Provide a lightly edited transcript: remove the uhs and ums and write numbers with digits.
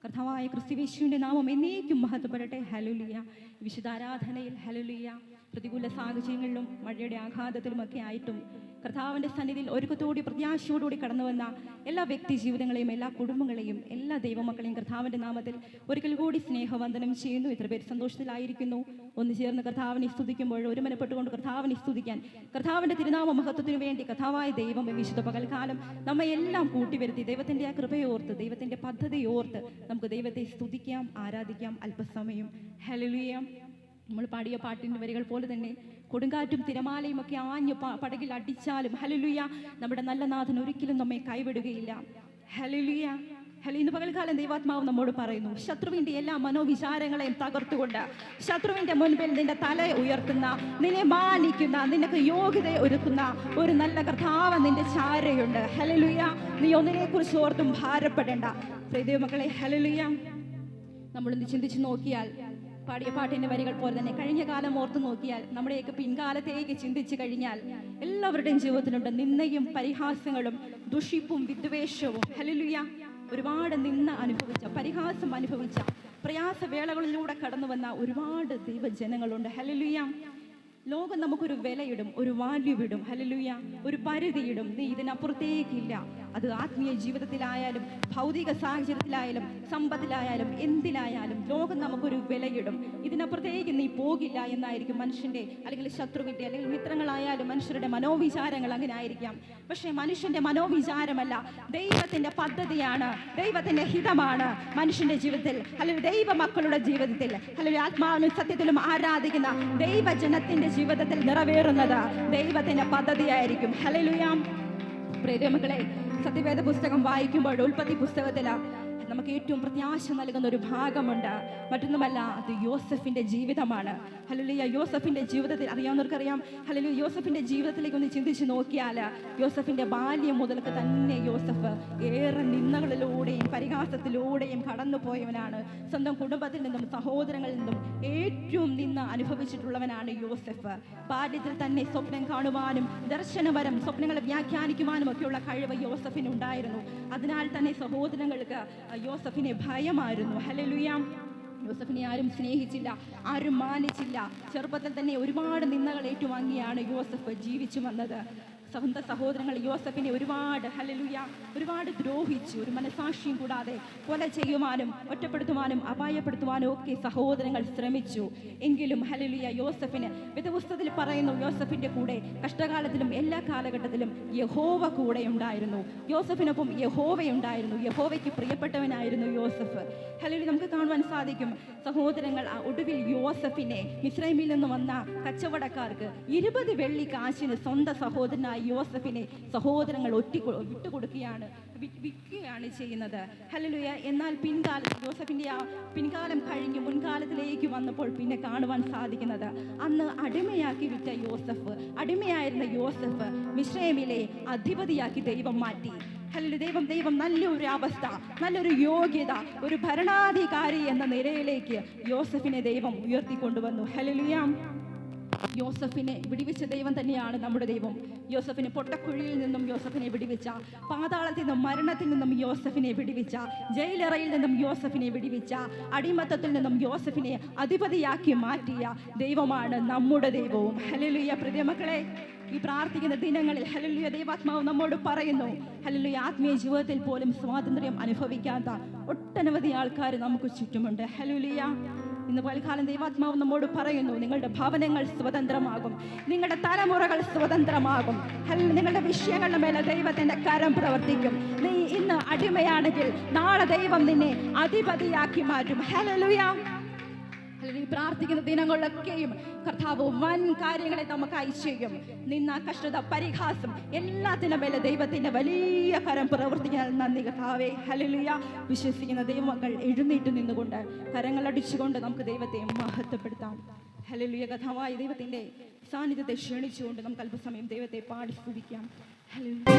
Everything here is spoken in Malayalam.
കർത്താവായ ക്രിസ്തുയേശുവിൻ്റെ നാമം എന്നേക്കും മഹത്വപ്പെടട്ടെ. ഹല്ലേലൂയ. വിശുദ്ധാരാധനയിൽ ഹല്ലേലൂയ. പ്രതികൂല സാഹചര്യങ്ങളിലും മഴയുടെ ആഘാതത്തിലുമൊക്കെ ആയിട്ടും കർത്താവിൻ്റെ സന്നിധിയിൽ ഒരുക്കത്തോടെ പ്രത്യാശയോടുകൂടി കടന്നു വന്ന എല്ലാ വ്യക്തി ജീവിതങ്ങളെയും എല്ലാ കുടുംബങ്ങളെയും എല്ലാ ദൈവമക്കളെയും കർത്താവിൻ്റെ നാമത്തിൽ ഒരിക്കൽ കൂടി സ്നേഹവന്ദനം ചെയ്യുന്നു. ഇത്ര പേര് സന്തോഷത്തിലായിരിക്കുന്നു. ഒന്ന് ചേർന്ന് കർത്താവിനെ സ്തുതിക്കുമ്പോൾ ഒരുമനപ്പെട്ടുകൊണ്ട് കർത്താവിനെ സ്തുതിക്കാൻ കർത്താവിൻ്റെ തിരുനാമ മഹത്വത്തിനു വേണ്ടി കർത്താവായ ദൈവം വിശുദ്ധ പകൽക്കാലം നമ്മെ എല്ലാം കൂട്ടിവരുത്തി ദൈവത്തിൻ്റെ ആ കൃപയോർത്ത് ദൈവത്തിൻ്റെ പദ്ധതിയോർത്ത് നമുക്ക് ദൈവത്തെ സ്തുതിക്കാം, ആരാധിക്കാം അല്പസമയം. ഹല്ലേലൂയ. നമ്മൾ പാടിയ പാട്ടിൻ്റെ വരികൾ പോലെ തന്നെ കൊടുങ്കാറ്റും തിരമാലയും ഒക്കെ ആഞ്ഞു പടകിൽ അടിച്ചാലും ഹല്ലേലൂയ നമ്മുടെ നല്ല നാഥൻ ഒരിക്കലും നമ്മെ കൈവിടുകയില്ല. ഹല്ലേലൂയ. ഇന്ന് പകൽക്കാലം ദൈവാത്മാവ് നമ്മോട് പറയുന്നു, ശത്രുവിൻ്റെ എല്ലാ മനോവിചാരങ്ങളെയും തകർത്തുകൊണ്ട് ശത്രുവിൻ്റെ മുൻപിൽ നിന്റെ തല ഉയർത്തുന്ന, നിന്നെ മാനിക്കുന്ന, നിനക്ക് യോഗ്യത ഒരുക്കുന്ന ഒരു നല്ല കർത്താവ് നിന്റെ ചാരയുണ്ട്. ഹല്ലേലൂയ. നീ ഒന്നിനെ കുറിച്ച് ഓർത്തും ഭാരപ്പെടേണ്ട ദൈവമക്കളെ. ഹല്ലേലൂയ. നമ്മളൊന്ന് ചിന്തിച്ചു നോക്കിയാൽ പാടിയ പാട്ടിൻ്റെ വരികൾ പോലെ തന്നെ കഴിഞ്ഞ കാലം ഓർത്ത് നോക്കിയാൽ നമ്മുടെയൊക്കെ പിൻകാലത്തേക്ക് ചിന്തിച്ചു കഴിഞ്ഞാൽ എല്ലാവരുടെയും ജീവിതത്തിലുണ്ട് നിന്ദയും പരിഹാസങ്ങളും ദുഷിപ്പും വിദ്വേഷവും. ഹല്ലേലൂയ. ഒരുപാട് നിന്ന അനുഭവിച്ച, പരിഹാസം അനുഭവിച്ച, പ്രയാസവേളകളിലൂടെ കടന്നു വന്ന ഒരുപാട് ദൈവജനങ്ങളുണ്ട്. ഹല്ലേലൂയ. ലോകം നമുക്കൊരു വിലയിടും, ഒരു വാല്യൂ ഇടും. ഹല്ലേലൂയ. ഒരു പരിധിയിടും. നീ ഇതിനപ്പുറത്തേക്കില്ല. അത് ആത്മീയ ജീവിതത്തിലായാലും ഭൗതിക സാഹചര്യത്തിലായാലും സമ്പത്തിലായാലും എന്തിലായാലും ലോകം നമുക്കൊരു വിലയിടും. ഇതിനപ്പുറത്തേക്ക് നീ പോകില്ല എന്നായിരിക്കും മനുഷ്യൻ്റെ അല്ലെങ്കിൽ ശത്രുവിൻ്റെ അല്ലെങ്കിൽ മിത്രങ്ങളായാലും മനുഷ്യരുടെ മനോവിചാരങ്ങൾ അങ്ങനെ ആയിരിക്കാം. പക്ഷേ മനുഷ്യൻ്റെ മനോവിചാരമല്ല, ദൈവത്തിൻ്റെ പദ്ധതിയാണ്, ദൈവത്തിൻ്റെ ഹിതമാണ് മനുഷ്യൻ്റെ ജീവിതത്തിൽ അല്ലെങ്കിൽ ദൈവമക്കളുടെ ജീവിതത്തിൽ അല്ലെങ്കിൽ ആത്മാവിനും സത്യത്തിലും ആരാധിക്കുന്ന ദൈവജനത്തിൻ്റെ ജീവിതത്തിൽ നിറവേറുന്നത് ദൈവത്തിൻ്റെ പദ്ധതിയായിരിക്കും. ഹല്ലേലൂയ. പ്രിയമക്കളെ, സത്യവേദ പുസ്തകം വായിക്കുമ്പോൾ ഉൽപ്പത്തി പുസ്തകത്തിൽ നമുക്ക് ഏറ്റവും പ്രത്യാശ നൽകുന്ന ഒരു ഭാഗമുണ്ട്. മറ്റൊന്നുമല്ല, അത് യോസഫിൻ്റെ ജീവിതമാണ്. ഹല്ലേലൂയ. യോസഫിൻ്റെ ജീവിതത്തിൽ അറിയാവുന്നവർക്കറിയാം. ഹല്ലേലൂയ. യോസഫിൻ്റെ ജീവിതത്തിലേക്ക് ഒന്ന് ചിന്തിച്ച് നോക്കിയാൽ യോസഫിൻ്റെ ബാല്യം മുതൽക്ക് തന്നെ യോസഫ് ഏറെ നിന്ദകളിലൂടെയും പരിഹാസത്തിലൂടെയും കടന്നു പോയവനാണ്. സ്വന്തം കുടുംബത്തിൽ നിന്നും സഹോദരങ്ങളിൽ നിന്നും ഏറ്റവും നിന്ന് അനുഭവിച്ചിട്ടുള്ളവനാണ് യോസഫ്. ബാല്യത്തിൽ തന്നെ സ്വപ്നം കാണുവാനും ദർശനപരം സ്വപ്നങ്ങളെ വ്യാഖ്യാനിക്കുവാനും ഒക്കെയുള്ള കഴിവ് യോസഫിനുണ്ടായിരുന്നു. അതിനാൽ തന്നെ സഹോദരങ്ങൾക്ക് യോസഫിനെ ഭയമായിരുന്നു. ഹല്ലേലൂയ. യോസഫിനെ ആരും സ്നേഹിച്ചില്ല, ആരും മാനിച്ചില്ല. ചെറുപ്പത്തിൽ തന്നെ ഒരുപാട് നിന്ദകൾ ഏറ്റുവാങ്ങിയാണ് യോസഫ് ജീവിച്ചു വന്നത്. സ്വന്തം സഹോദരങ്ങൾ യോസഫിനെ ഒരുപാട് ദ്രോഹിച്ചു. ഒരു മനസാക്ഷിയും കൂടാതെ കൊല ചെയ്യുവാനും ഒറ്റപ്പെടുത്തുവാനും അപായപ്പെടുത്തുവാനും ഒക്കെ സഹോദരങ്ങൾ ശ്രമിച്ചു. എങ്കിലും ഹല്ലേലൂയ യോസഫിന് വേദപുസ്തകത്തിൽ പറയുന്നു, യോസഫിന്റെ കൂടെ കഷ്ടകാലത്തിലും എല്ലാ കാലഘട്ടത്തിലും യഹോവ കൂടെ ഉണ്ടായിരുന്നു. യോസഫിനൊപ്പം യഹോവയുണ്ടായിരുന്നു. യഹോവയ്ക്ക് പ്രിയപ്പെട്ടവനായിരുന്നു യോസഫ്. ഹല്ലേലൂയ. നമുക്ക് കാണുവാൻ സാധിക്കും, സഹോദരങ്ങൾ ഒടുവിൽ യോസഫിനെ മിസ്രൈമിൽ നിന്ന് വന്ന കച്ചവടക്കാർക്ക് 20 വെള്ളി കാശിന് സ്വന്തം സഹോദരനായ യോസഫിനെ സഹോദരങ്ങൾ വിൽക്കുകയാണ് ചെയ്യുന്നത്. ഹല്ലേലൂയ. എന്നാൽ പിൻകാലത്ത് യോസഫിന്റെ ആ പിൻകാലം കഴിഞ്ഞ് മുൻകാലത്തിലേക്ക് വന്നപ്പോൾ പിന്നെ കാണുവാൻ സാധിക്കുന്നത്, അന്ന് അടിമയാക്കി വിറ്റ യോസഫ്, അടിമയായിരുന്ന യോസഫ് മിസ്രൈമിലെ അധിപതിയാക്കി ദൈവം മാറ്റി. ഹല്ലേലൂയ. ദൈവം നല്ലൊരു അവസ്ഥ, നല്ലൊരു യോഗ്യത, ഒരു ഭരണാധികാരി എന്ന നിലയിലേക്ക് യോസഫിനെ ദൈവം ഉയർത്തിക്കൊണ്ടുവന്നു. ഹല്ലേലൂയ. യോസഫിനെ വിടുവിച്ച ദൈവം തന്നെയാണ് നമ്മുടെ ദൈവം. യോസഫിനെ പൊട്ടക്കുഴിയിൽ നിന്നും യോസഫിനെ വിടുവിച്ച, പാതാളത്തിൽ നിന്നും മരണത്തിൽ നിന്നും യോസഫിനെ വിടുവിച്ച, ജയിലറയിൽ നിന്നും യോസഫിനെ വിടുവിച്ച, അടിമത്തത്തിൽ നിന്നും യോസഫിനെ അധിപതിയാക്കി മാറ്റിയ ദൈവമാണ് നമ്മുടെ ദൈവവും. ഹല്ലേലൂയ. പ്രിയമക്കളെ, ഈ പ്രാർത്ഥിക്കുന്ന ദിനങ്ങളിൽ ഹല്ലേലൂയ ദൈവാത്മാവ് നമ്മോട് പറയുന്നു, ഹല്ലേലൂയ ആത്മീയ ജീവിതത്തിൽ പോലും സ്വാതന്ത്ര്യം അനുഭവിക്കാത്ത ഒട്ടനവധി ആൾക്കാർ നമുക്ക് ചുറ്റുമുണ്ട്. ഹല്ലേലൂയ. ഇന്ന് പൽക്കാലം ദൈവാത്മാവ് നമ്മോട് പറയുന്നു, നിങ്ങളുടെ ഭവനങ്ങൾ സ്വതന്ത്രമാകും, നിങ്ങളുടെ തലമുറകൾ സ്വതന്ത്രമാകും. നിങ്ങളുടെ വിഷയങ്ങളുടെ മേലെ ദൈവത്തിന്റെ കരം പ്രവർത്തിക്കും. നീ ഇന്ന് അടിമയാണെങ്കിൽ നാളെ ദൈവം നിന്നെ അധിപതിയാക്കി മാറ്റും. ഹല്ലേലൂയ. പ്രാർത്ഥിക്കുന്ന ദിനങ്ങളിലൊക്കെയും കർത്താവ് വൻ കാര്യങ്ങളെ നമുക്കായി ചെയ്യും. നിന്ന കഷ്ടത, പരിഹാസം എല്ലാത്തിനും മേലെ ദൈവത്തിന്റെ വലിയ കരം പ്രവർത്തിക്കാൻ നന്ദി കർത്താവേ. ഹല്ലേലൂയ. വിശ്വസിക്കുന്ന ദൈവമക്കൾ എഴുന്നേറ്റ് നിന്നുകൊണ്ട് കരങ്ങളടിച്ചുകൊണ്ട് നമുക്ക് ദൈവത്തെ മഹത്വപ്പെടുത്താം. ഹല്ലേലൂയ. കർത്താവായ ദൈവത്തിന്റെ സാന്നിധ്യത്തെ ക്ഷണിച്ചുകൊണ്ട് നമുക്ക് അല്പസമയം ദൈവത്തെ പാടി സ്തുതിക്കാം. ഹല്ലേലൂയ.